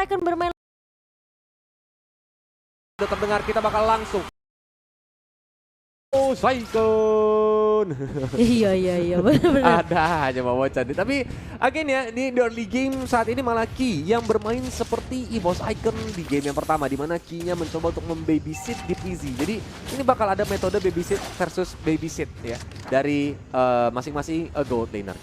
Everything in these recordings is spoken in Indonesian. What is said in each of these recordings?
Icon bermain. Udah terdengar, kita bakal langsung. Oh, Icon. Iya benar-benar. Ada aja mau candi. Tapi again ya, di early game saat ini malah Key yang bermain seperti EVOS Icon di game yang pertama, di mana Key-nya mencoba untuk membabysit di PZ. Jadi ini bakal ada metode babysit versus babysit ya dari masing-masing gold laner.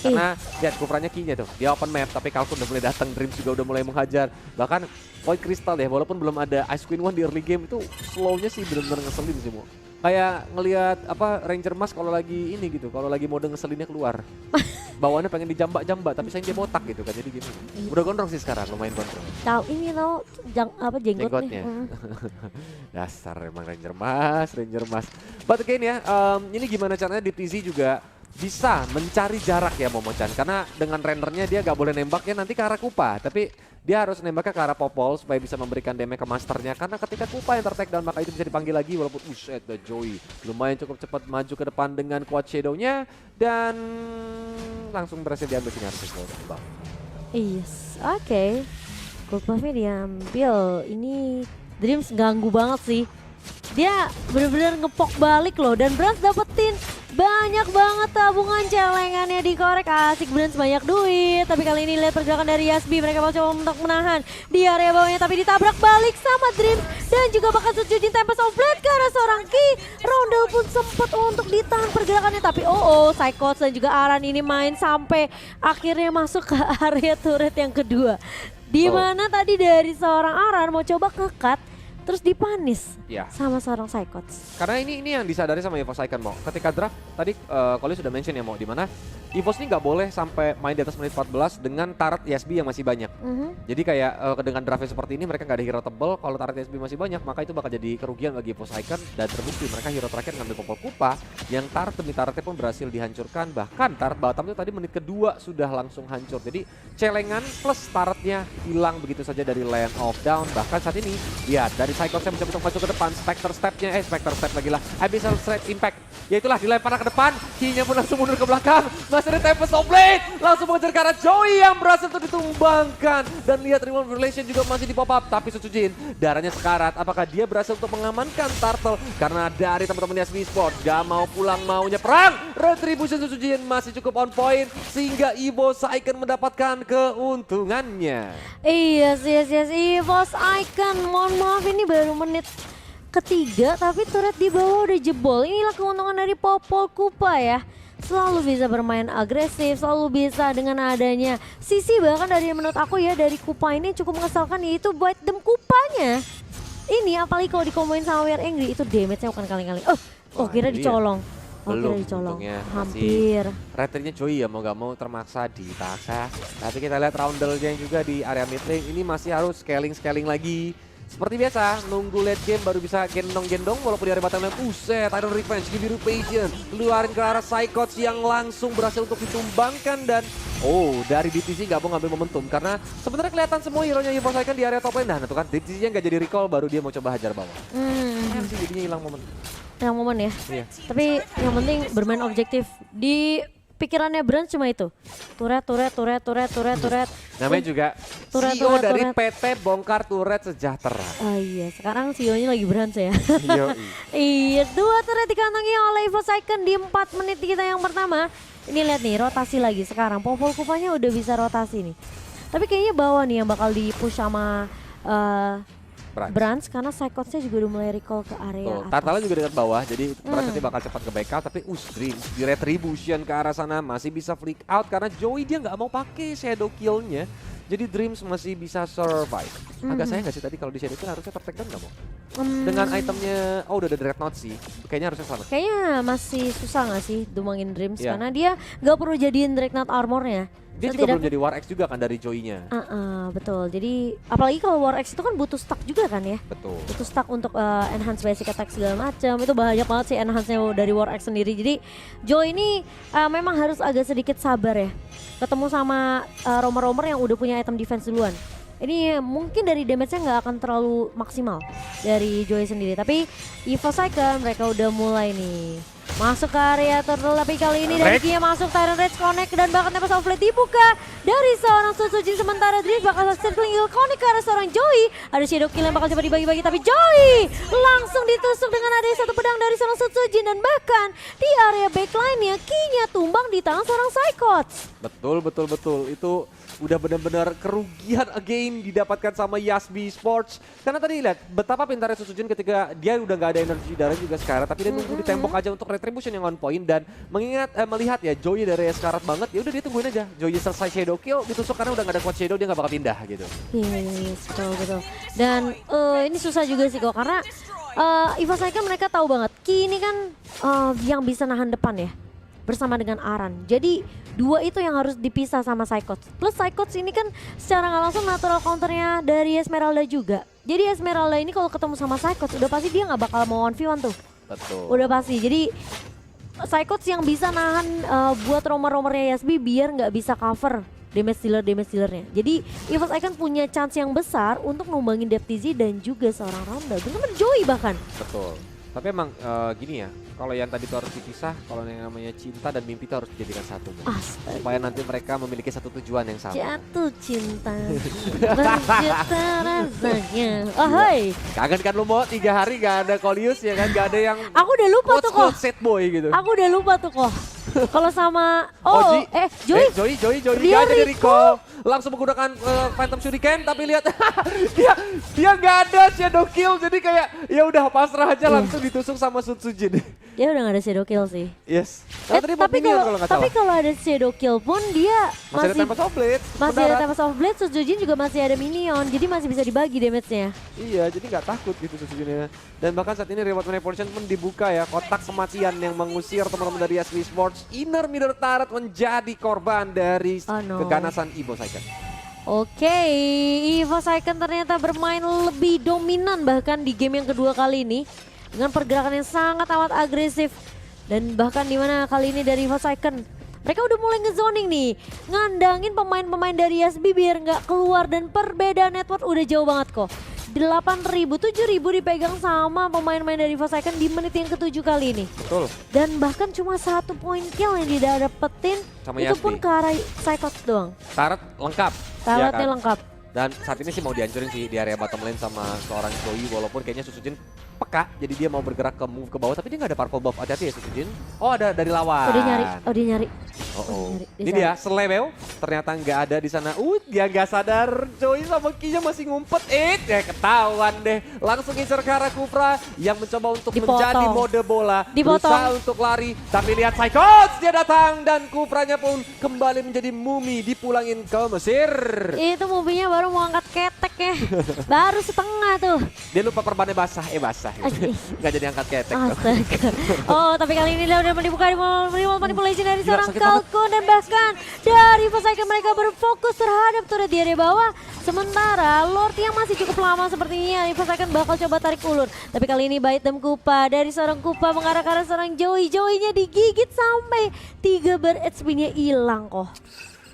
Karena lihat coverannya Key-nya tuh, dia open map tapi Kalkun udah mulai datang, Dreams juga udah mulai menghajar. Bahkan Void Crystal ya, walaupun belum ada Ice Queen One di early game itu slow-nya sih bener-bener ngeselin sih Mo. Kayak ngelihat apa Ranger Mas kalau lagi ini gitu, kalau lagi mode ngeselinnya keluar. Bawaannya pengen dijambak-jambak tapi sayang dia botak gitu kan, jadi gini. Udah gondrong sih sekarang, lumayan gondrong. Tahu ini tahu jenggotnya. Dasar emang Ranger Mas. But again ya, ini gimana caranya di TZ juga bisa mencari jarak ya Momochan, karena dengan rendernya dia gak boleh nembaknya nanti ke arah Kupa, tapi dia harus nembaknya ke arah Popol supaya bisa memberikan damage ke masternya, karena ketika Kupa yang ter-takedown maka itu bisa dipanggil lagi, walaupun the Joey lumayan cukup cepat maju ke depan dengan quad shadow-nya dan langsung berhasil diambil sini harus Bang. Yes, oke. Gold buff-nya diambil. Ini Dreams ganggu banget sih. Dia bener-bener ngepok balik loh, dan Brans dapetin banyak banget tabungan celengannya dikorek. Asik, Brans banyak duit. Tapi kali ini lihat pergerakan dari Yasbi, mereka mau coba untuk menahan di area bawahnya, tapi ditabrak balik sama Dreams dan juga bakal terjun Tempest of Blade ke arah seorang Key. Roundel pun sempat untuk ditahan pergerakannya, tapi Psychots dan juga Aran ini main sampai akhirnya masuk ke area turret yang kedua. Di mana tadi dari seorang Aran mau coba ke-cut, terus dipanis sama seorang Psychots. Karena ini yang disadari sama EVOS Icon Mo. Ketika draft tadi Koli sudah mention ya Mo, di mana EVOS ini nggak boleh sampai main di atas menit 14 dengan turret ESB yang masih banyak. Jadi kayak dengan draftnya seperti ini mereka nggak ada hero tebel, kalau turret ESB masih banyak maka itu bakal jadi kerugian bagi EVOS Icon, dan terbukti mereka hero terakhir ngambil Popol Kupa yang turret demi turretnya pun berhasil dihancurkan, bahkan turret Batam itu tadi menit kedua sudah langsung hancur. Jadi celengan plus turretnya hilang begitu saja dari Land of Down. Bahkan saat ini lihat dari Psychots yang mencoba maju ke depan, Spectre Step lagi lah, Abyssal Strike Impact, yaitulah dilempar ke depan, Key-nya pun langsung mundur ke belakang, masih ada Tempest of Blade, langsung mengejar ke arah Joey yang berhasil untuk ditumbangkan, dan lihat Reward Relation juga masih di pop up, tapi Sucujin darahnya sekarat, apakah dia berhasil untuk mengamankan Turtle, karena dari teman-teman Yasmi Sport gak mau pulang maunya perang, Retribution Sucujin masih cukup on point, sehingga EVOS Icon mendapatkan keuntungannya. Yes, EVOS Icon, mohon maaf ini baru menit ketiga tapi turret di bawah udah jebol. Inilah keuntungan dari Popol Kupa ya. Selalu bisa bermain agresif, selalu bisa dengan adanya sisi, bahkan dari menurut aku ya dari Kupa ini cukup mengesalkan, yaitu Bite Them Kupanya. Ini apalagi kalau dikomboin sama Weird Angry itu damage-nya bukan kali-kali. Kira dicolong. Belum, dicolong. Hampir. Raternya Joey ya mau gak mau termaksa dipaksa. Tapi kita lihat Roundel-nya juga di area mid lane ini masih harus scaling lagi. Seperti biasa, nunggu late game baru bisa gendong-gendong, walaupun di area bottom lane, Iron Revenge, give you patient, keluarin ke arah Psychots yang langsung berhasil untuk ditumbangkan, dan dari DTC gak mau ngambil momentum, karena sebenarnya kelihatan semua hero-nya EVOS Icon di area top lane, nah itu kan DTC-nya gak jadi recall, baru dia mau coba hajar bawah. Sih jadinya hilang momen. Hilang momen ya? Iya. Tapi yang penting bermain objektif. Di pikirannya Brans cuma itu, turret. Namanya juga CEO dari PT Bongkar Turret Sejahtera. Iya, sekarang CEO-nya lagi Brans ya. Iya, 2 turret dikantongi oleh EVOS Icon di 4 menit kita yang pertama. Ini lihat nih, rotasi lagi sekarang. Popol Kupanya udah bisa rotasi nih. Tapi kayaknya bawah nih yang bakal di-push sama Brans, karena Psychots-nya juga udah mulai recall ke area atas. Tartala juga dekat bawah, jadi Brans nanti bakal cepat ke backup, tapi Dreams di Retribution ke arah sana masih bisa flick out karena Joey dia nggak mau pakai shadow kill-nya. Jadi Dreams masih bisa survive. Agak sayang nggak sih tadi kalau di shadow kill harusnya tertekan nggak mau? Dengan itemnya, udah ada Dreadnought sih, kayaknya harusnya selamat. Kayaknya masih susah nggak sih dumangin Dreams, karena dia nggak perlu jadiin Dreadnought armornya. Dia juga belum jadi War X juga kan dari Joey-nya. Betul, jadi apalagi kalau War X itu kan butuh stack juga kan ya. Betul. Butuh stack untuk enhance basic attack segala macam. Itu banyak banget sih enhance-nya dari War X sendiri. Jadi Joey ini memang harus agak sedikit sabar ya. Ketemu sama romer-romer yang udah punya item defense duluan. Ini mungkin dari damage-nya nggak akan terlalu maksimal dari Joey sendiri. Tapi EVOS Icon mereka udah mulai nih Masuk ke area turtle, tapi kali ini dari Kia masuk, Tyrant Rage connect dan bahkan Tempest of Blade dibuka dari seorang Sutsujin, sementara Drift bakal circling heal connect ke arah seorang Joey. Ada Shadow Kill yang bakal coba dibagi-bagi, tapi Joey langsung ditusuk dengan ada satu pedang dari seorang Sutsujin, dan bahkan di area backline-nya Kia tumbang di tangan seorang Psychots. Betul. Itu udah benar-benar kerugian again didapatkan sama Yasby Sports. Karena tadi lihat betapa pintarnya Sutsujin ketika dia udah gak ada energi darah juga sekarang, tapi dia nunggu di tembok aja untuk retribution yang on point, dan melihat ya Joey dari sekarat banget, ya udah dia tungguin aja. Joey selesai shadow kill ditusuk karena udah gak ada quad shadow, dia gak bakal pindah gitu. Iya, betul. Dan ini susah juga sih kok, karena EVA Saiken mereka tahu banget Ki ini kan yang bisa nahan depan ya, bersama dengan Aran. Jadi dua itu yang harus dipisah sama Psychots. Plus Psychots ini kan secara nggak langsung natural counternya dari Esmeralda juga. Jadi Esmeralda ini kalau ketemu sama Psychots udah pasti dia nggak bakal mau 1v1 tuh. Betul. Udah pasti. Jadi Psychots yang bisa nahan buat romer-romernya Yasby biar nggak bisa cover damage dealernya. Jadi EVA Saiken punya chance yang besar untuk numbangin Deptizi dan juga seorang Ronda. Bener-bener Joey bahkan. Betul. Tapi emang gini ya, kalau yang tadi itu harus dipisah, kalau yang namanya cinta dan mimpi itu harus dijadikan satu. Supaya nanti mereka memiliki satu tujuan yang sama. Jatuh cinta, berjuta rasanya. Oh hai. Kangen kan lu mau 3 hari gak ada Kolius ya kan, gak ada yang Aku udah lupa tuh kok. set boy gitu. Aku udah lupa tuh kok. Kalau sama Oji. Joey. Joey Dia gak ada di Rico. Rico. Langsung menggunakan Phantom Shuriken, tapi lihat dia gak ada shadow kill, jadi kayak ya udah pasrah aja, langsung ditusuk sama Sutsujin. Dia udah gak ada shadow kill sih. Yes. Tadi kalau nggak tapi salah. kalau ada shadow kill pun dia Masih ada Tempest of Blade. masih ada Tempest of Blade, Sutsujin juga masih ada minion, jadi masih bisa dibagi damage-nya. Iya, jadi nggak takut gitu Sutsujinnya. Dan bahkan saat ini reward manipulation pun dibuka ya, kotak kematian yang mengusir teman-teman dari Yasby Sports. Inner Mirror Turret menjadi korban dari keganasan EVA Saiken. Oke, EVA Saiken ternyata bermain lebih dominan bahkan di game yang kedua kali ini dengan pergerakan yang sangat amat agresif, dan bahkan dimana kali ini dari EVA Saiken mereka udah mulai ngezoning nih, ngandangin pemain-pemain dari Yasby biar nggak keluar, dan perbedaan network udah jauh banget kok. 8.000, 7.000 dipegang sama pemain-pemain dari EVA Saiken di menit yang ke-7 kali ini. Betul. Dan bahkan cuma 1 poin kill yang didapetin sama itu Yasby. pun ke arah Psychots doang. Turret lengkap. Turretnya ya kan? lengkap. Dan saat ini sih mau dihancurin sih di area bottom lane sama seorang Joey, walaupun kayaknya Sutsujin peka, jadi dia mau bergerak ke move ke bawah, tapi dia nggak ada purple buff. Hati-hati ya Sutsujin. Oh, ada dari lawan. Dia nyari. Ini dia Slebel, ternyata nggak ada di sana. Dia nggak sadar Joey sama Kinya masih ngumpet. Ya ketahuan deh. Langsung incer ke arah Kufra yang mencoba untuk menjadi mode bola. Berusaha untuk lari, tapi lihat Psychots dia datang dan Kufranya pun kembali menjadi mumi, dipulangin ke Mesir. Itu muminya baru mau angkat ketek ya. Baru setengah tuh. Dia lupa perbannya basah, basah. Nggak jadi angkat ketek. Astaga. Oh, tapi kali ini dia udah dibuka di manipulation dari seorang Kalkun, dan bahkan dari EVA Saiken mereka berfokus terhadap turret di area bawah. Sementara Lord yang masih cukup lama sepertinya EVA Saiken bakal coba tarik ulur. Tapi kali ini bait dem Kupa dari seorang Kupa mengarah ke arah seorang Joey. Joey-nya digigit sampai 3 bar HP-nya hilang kok.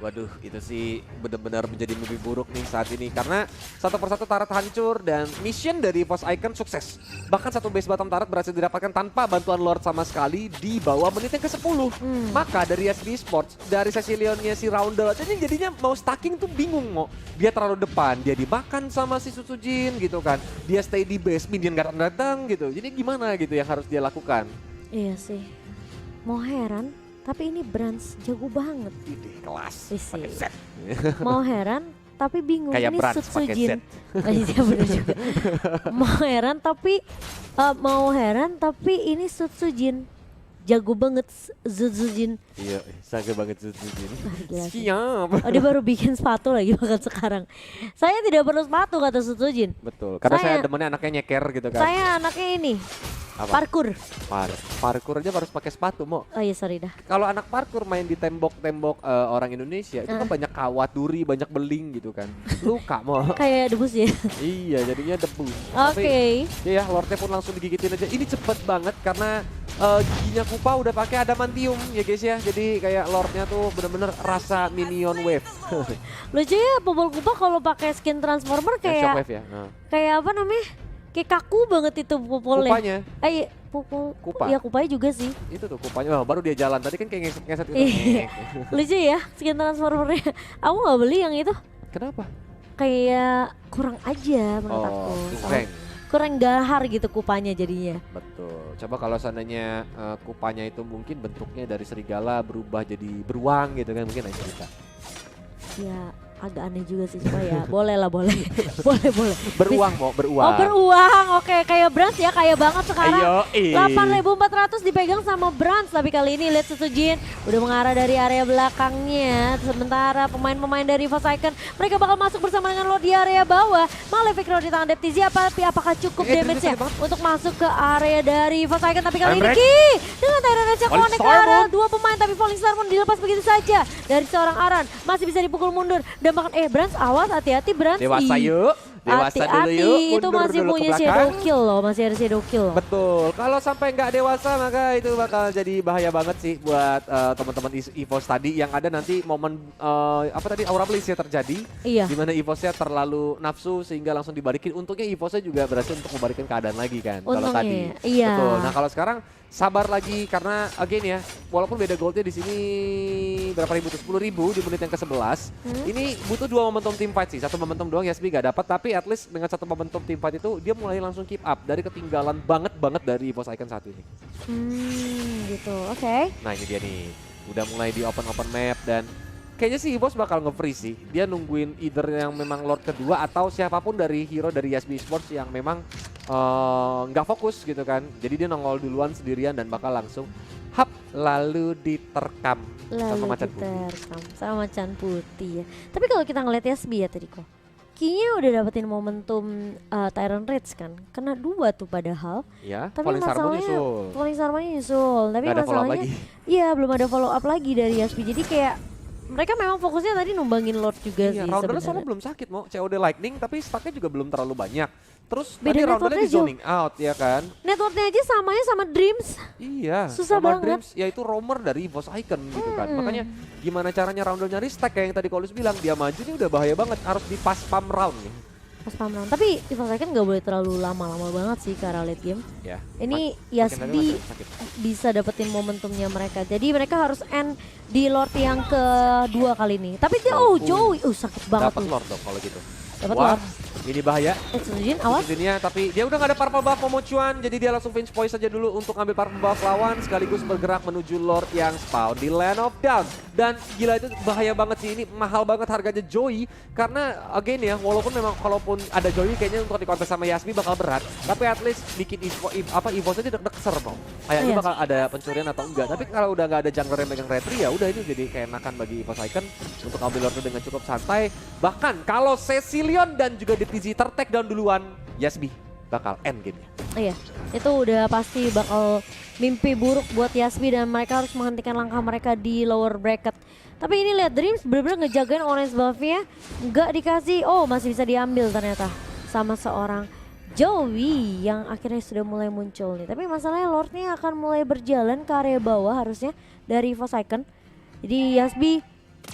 Waduh, itu sih benar-benar menjadi mimpi buruk nih saat ini, karena satu persatu turret hancur dan mission dari EVA Saiken sukses. Bahkan satu base bottom turret berhasil didapatkan tanpa bantuan Lord sama sekali di bawah menit yang ke-10. Maka dari Yasby Sports, dari Cecilionnya si Roundel, jadi jadinya mau stacking tuh bingung mau. Dia terlalu depan, dia dimakan sama si Sutsujin gitu kan. Dia stay di base, minion gak datang gitu. Jadi gimana gitu yang harus dia lakukan? Iya sih. Mau heran, tapi ini Brands jago banget. Ini kelas, pakai Z. Mau heran, tapi bingung. Kayak ini Brands pakai Z. Iya bener juga. Mau heran tapi ini Sutsujin. Jago banget Sutsujin. Iya, jago banget Sutsujin. Siap. Dia baru bikin sepatu lagi bahkan sekarang. Saya tidak perlu sepatu kata Sutsujin. Betul, karena saya demennya anaknya nyeker gitu kan. Saya anaknya ini. Apa? Parkour aja harus pakai sepatu mau. Oh iya sorry dah. Kalau anak parkour main di tembok-tembok orang Indonesia itu kan banyak kawat duri, banyak beling gitu kan. Luka mau. Kayak debus ya. Iya, jadinya debu. Oke. Ya, Lordnya pun langsung digigitin aja. Ini cepet banget karena giginya Kupa udah pakai adamantium ya guys ya. Jadi kayak Lordnya tuh bener-bener rasa minion wave. Lucu ya, Popol Kupa kalau pakai skin transformer kayak Shockwave ya. Kayak apa namanya? Kayak kaku banget itu popolnya. Kupanya. pukul. Kupa. Ya Kupanya juga sih. Itu tuh Kupanya, baru dia jalan. Tadi kan kayak ngeset-ngeset gitu. Iya. Lucu ya skin transformernya. Aku nggak beli yang itu. Kenapa? Kayak kurang aja menurut aku. Kurang. Kurang gahar gitu Kupanya jadinya. Betul. Coba kalau seandainya Kupanya itu mungkin bentuknya dari serigala berubah jadi beruang gitu kan, mungkin lain cerita. Ya agak aneh juga sih, cuma ya boleh lah, boleh. boleh. Beruang mau beruang. Oh beruang, oke, kayak Brans ya, kaya banget sekarang. Ayo, 8.400 dipegang sama Brans, tapi kali ini lihat Sutujin udah mengarah dari area belakangnya. Sementara pemain-pemain dari Forsaken, mereka bakal masuk bersama dengan Lord di area bawah. Malefic Roar di tangan Deptizi, apakah cukup damage-nya untuk masuk ke area dari Forsaken. Tapi kali ini Ki dengan Tyrannus yang connect ke area dua pemain, tapi Falling Star pun dilepas begitu saja dari seorang Aran. Masih bisa dipukul mundur. Dan bahkan Brans awas, hati-hati Brans. Dewasa yuk. Dewasa dulu yuk. Itu masih punya shadow kill loh, masih ada shadow kill loh. Betul. Kalau sampai nggak dewasa maka itu bakal jadi bahaya banget sih buat teman-teman EVOS tadi yang ada nanti momen Aura Blaze ya terjadi. Iya. Di mana EVOS-nya terlalu nafsu sehingga langsung dibalikin. Untungnya EVOS-nya juga berhasil untuk membalikin keadaan lagi kan. Kalau tadi. Iya. Betul. Nah kalau sekarang sabar lagi karena again ya, walaupun beda goldnya di sini berapa ribu tuh, 10.000 di menit yang ke-11. Ini butuh dua momentum team fight sih. Satu momentum doang Yasbi gak dapat, tapi at least dengan satu momentum team fight itu dia mulai langsung keep up dari ketinggalan banget dari EVOS Icon saat ini. Gitu, oke. Nah ini dia nih, udah mulai di open map dan kayaknya sih EVOS bakal nge-freeze sih. Dia nungguin either yang memang Lord kedua atau siapapun dari hero dari Yasbi Esports yang memang nggak fokus gitu kan. Jadi dia nongol duluan sendirian dan bakal langsung hap lalu diterkam sama macan putih. Sama macan putih ya. Tapi kalau kita ngeliat Yasbi ya tadi kok, kayaknya udah dapetin momentum Tyrant Rage kan. Kena 2 tuh padahal. Ya, tapi masalahnya Falling Sarmanya nyusul. Tapi masalahnya iya belum ada follow up lagi dari Yasbi. Jadi kayak mereka memang fokusnya tadi numbangin Lord juga sih sebenarnya. Sama belum sakit mau COD Lightning tapi stacknya juga belum terlalu banyak. Terus tadi roundnya di zoning out ya kan. Networknya aja samanya sama Dreams. Iya. Susah sama banget. Dreams yaitu roamer dari EVOS Icon gitu kan. Makanya gimana caranya roundnya nyari stack kayak yang tadi Kolus bilang. Dia maju ini udah bahaya banget. Harus di pas spam round nih. Pas spam round. Tapi EVOS Icon gak boleh terlalu lama-lama banget sih ke arah late game. Ya. Ini Yasbi bisa dapetin momentumnya mereka. Jadi mereka harus end di Lord yang kedua kali ini. Tapi dia Joey sakit banget. Dapat Lord dong kalau gitu. Dapat Lord. Ini bahaya. Sutujin awas. Tapi dia udah gak ada purple buff Momochuan. Jadi dia langsung finish point saja dulu untuk ambil purple buff lawan. Sekaligus bergerak menuju Lord yang spawn di Land of Dawn. Dan gila itu bahaya banget sih. Ini mahal banget harganya Joey. Karena again ya, walaupun memang kalaupun ada Joey kayaknya untuk dikontes sama Yasmi bakal berat. Tapi at least bikin EVOS-nya deg-deg mau. Kayaknya bakal ada pencurian atau enggak. Tapi kalau udah gak ada jungler yang megang retri ya udah ini jadi keenakan bagi EVOS Icon untuk ambil Lord dengan cukup santai. Bahkan kalau Cecilion dan juga Deptizi ter-take down duluan, Yasbi bakal end game-nya. Iya, itu udah pasti bakal mimpi buruk buat Yasbi dan mereka harus menghentikan langkah mereka di lower bracket. Tapi ini lihat Dreams bener-bener ngejagain orange buff-nya, nggak dikasih, masih bisa diambil ternyata sama seorang Joey yang akhirnya sudah mulai muncul nih. Tapi masalahnya Lord-nya akan mulai berjalan ke area bawah harusnya dari EVOS Icon. Jadi Yasbi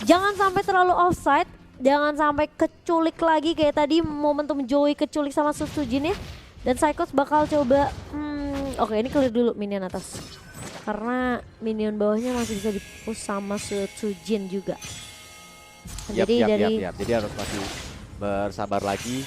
jangan sampai terlalu offside. Jangan sampai keculik lagi kayak tadi momentum Joey keculik sama Sutujin ya. Dan Psychos bakal coba, oke ini clear dulu minion atas. Karena minion bawahnya masih bisa di-push sama Sutujin juga. Jadi harus masih bersabar lagi.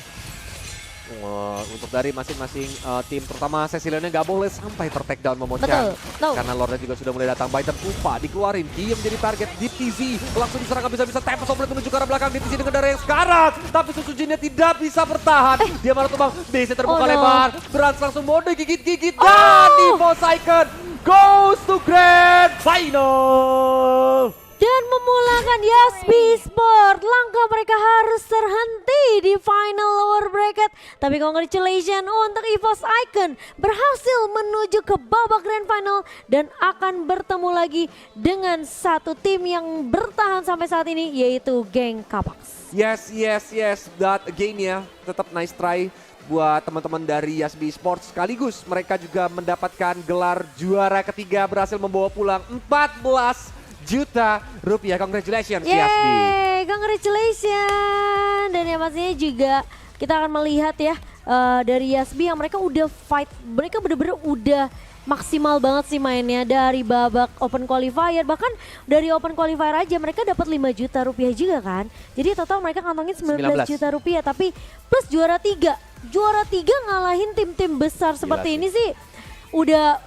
Untuk dari masing-masing tim, terutama Cecilionnya gak boleh sampai ter-take down Momo-chan. Karena Lordnya juga sudah mulai datang. Biden Kupa dikeluarin, dia menjadi target Deptizi. Langsung diserang, bisa-bisa tempo Sombret menuju ke arah belakang. Deptizi dengan darah yang sekarang, tapi Sutujinnya tidak bisa bertahan. Dia malah tumbang, BC terbuka lebar. Brans langsung mode gigit-gigit dan EVOS Icon goes to Grand Final. Dan memulangkan Yasbi Sport. Langkah mereka harus terhenti di final lower bracket. Tapi congratulations untuk EVOS Icon berhasil menuju ke babak grand final dan akan bertemu lagi dengan satu tim yang bertahan sampai saat ini yaitu geng Capax. Yes. That again ya, tetap nice try buat teman-teman dari Yasbi Sports. Sekaligus mereka juga mendapatkan gelar juara ketiga, berhasil membawa pulang 14 juta rupiah. Congratulations Yasbi. Congratulations. Dan ya pastinya juga kita akan melihat ya dari Yasbi yang mereka udah fight, mereka bener-bener udah maksimal banget sih mainnya dari babak open qualifier, bahkan dari open qualifier aja mereka dapat 5 juta rupiah juga kan. Jadi total mereka kantongin 19 juta rupiah, tapi plus juara 3 ngalahin tim-tim besar seperti ini sih udah